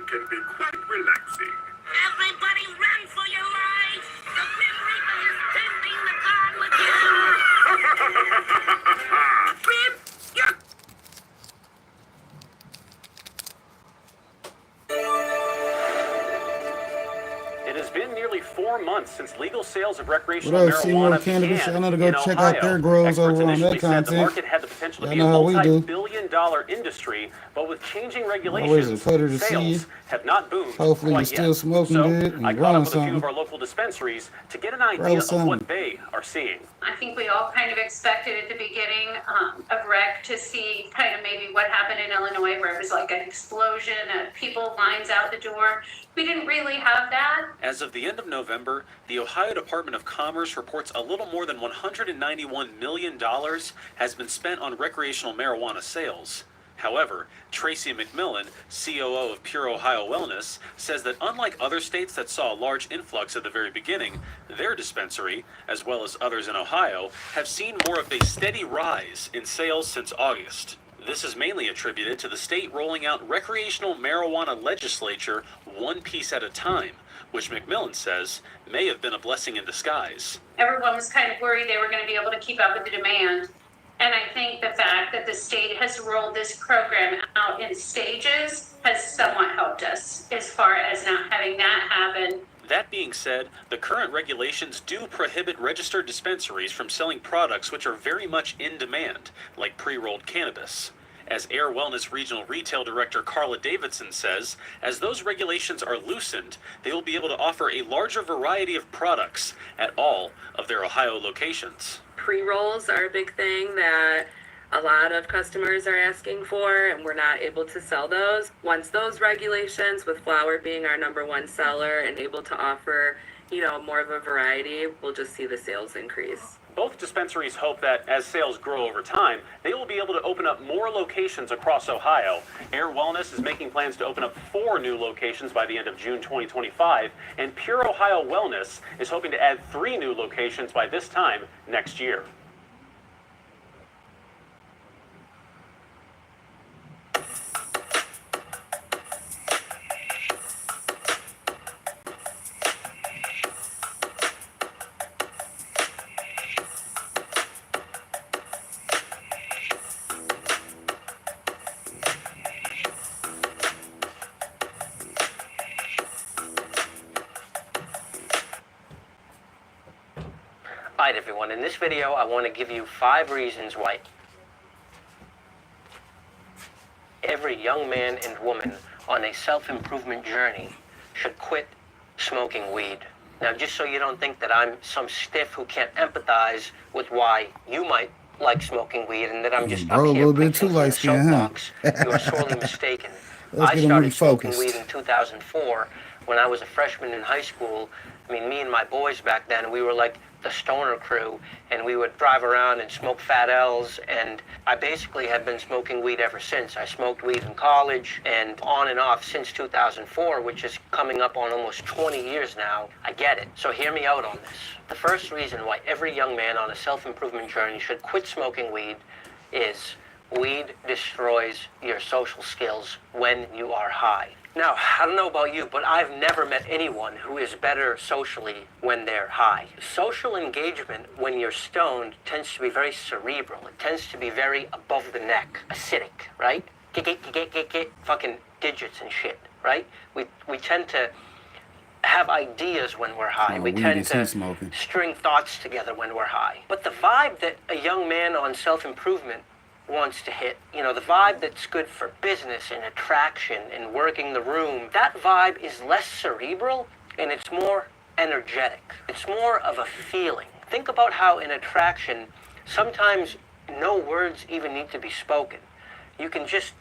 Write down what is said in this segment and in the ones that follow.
can be quite relaxing. Everybody run for your lives! The Grim Reaper is tending the garden with you! Grim, you're... It has been nearly 4 months since legal sales of recreational What up, Seymour marijuana Cannabis? began I know to go in check Ohio. out their grows Experts over on initially that said the content. market had the potential to Y'all be a know how we do. multi-billion-dollar industry, but with changing Always a regulations, pleasure to see you. sales have not boomed Hopefully you're quite still yet. smoking So good and I caught growing up with a few something. of our local dispensaries to get an Grow idea of something. what they are seeing. I think we all kind of expected at the beginning of rec to see kind of maybe what happened in Illinois, where it was like an explosion of people lines out the door. We didn't really have that. As of the end of November, the Ohio Department of Commerce reports a little more than $191 million has been spent on recreational marijuana sales. However, Tracy McMillan, COO of Pure Ohio Wellness, says that unlike other states that saw a large influx at the very beginning, their dispensary, as well as others in Ohio, have seen more of a steady rise in sales since August. This is mainly attributed to the state rolling out recreational marijuana legislature one piece at a time, which McMillan says may have been a blessing in disguise. Everyone was kind of worried they were going to be able to keep up with the demand. And I think the fact that the state has rolled this program out in stages has somewhat helped us as far as not having that happen. That being said, the current regulations do prohibit registered dispensaries from selling products which are very much in demand, like pre-rolled cannabis. As Air Wellness Regional Retail Director Carla Davidson says, as those regulations are loosened, they will be able to offer a larger variety of products at all of their Ohio locations. Pre-rolls are a big thing that a lot of customers are asking for, and we're not able to sell those. Once those regulations, with flower being our #1 seller and able to offer, more of a variety, we'll just see the sales increase. Both dispensaries hope that as sales grow over time, they will be able to open up more locations across Ohio. Air Wellness is making plans to open up 4 new locations by the end of June 2025, and Pure Ohio Wellness is hoping to add 3 new locations by this time next year. Alright everyone, in this video I want to give you 5 reasons why every young man and woman on a self-improvement journey should quit smoking weed. Now just so you don't think that I'm some stiff who can't empathize with why you might like smoking weed and that I'm just up Bro, a here little bit preaching too from the light-skinned, huh? soapbox, you are sorely mistaken. Let's I get him started smoking refocused. weed in 2004 when I was a freshman in high school. I mean, me and my boys back then, we were like the stoner crew, and we would drive around and smoke Fat L's, and I basically have been smoking weed ever since. I smoked weed in college and on and off since 2004, which is coming up on almost 20 years now. I get it. So hear me out on this. The first reason why every young man on a self-improvement journey should quit smoking weed is weed destroys your social skills when you are high. Now, I don't know about you, but I've never met anyone who is better socially when they're high. Social engagement when you're stoned tends to be very cerebral. It tends to be very above the neck, acidic, right? Get, fucking digits and shit, right? We tend to have ideas when we're high. We tend to string thoughts together when we're high. But the vibe that a young man on self-improvement wants to hit, the vibe that's good for business and attraction and working the room, that vibe is less cerebral and it's more energetic. It's more of a feeling. Think about how in attraction, sometimes no words even need to be spoken. You can just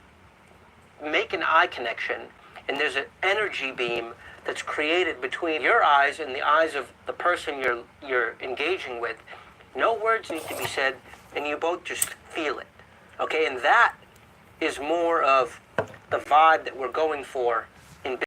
make an eye connection and there's an energy beam that's created between your eyes and the eyes of the person you're engaging with. No words need to be said and you both just feel it. Okay, and that is more of the vibe that we're going for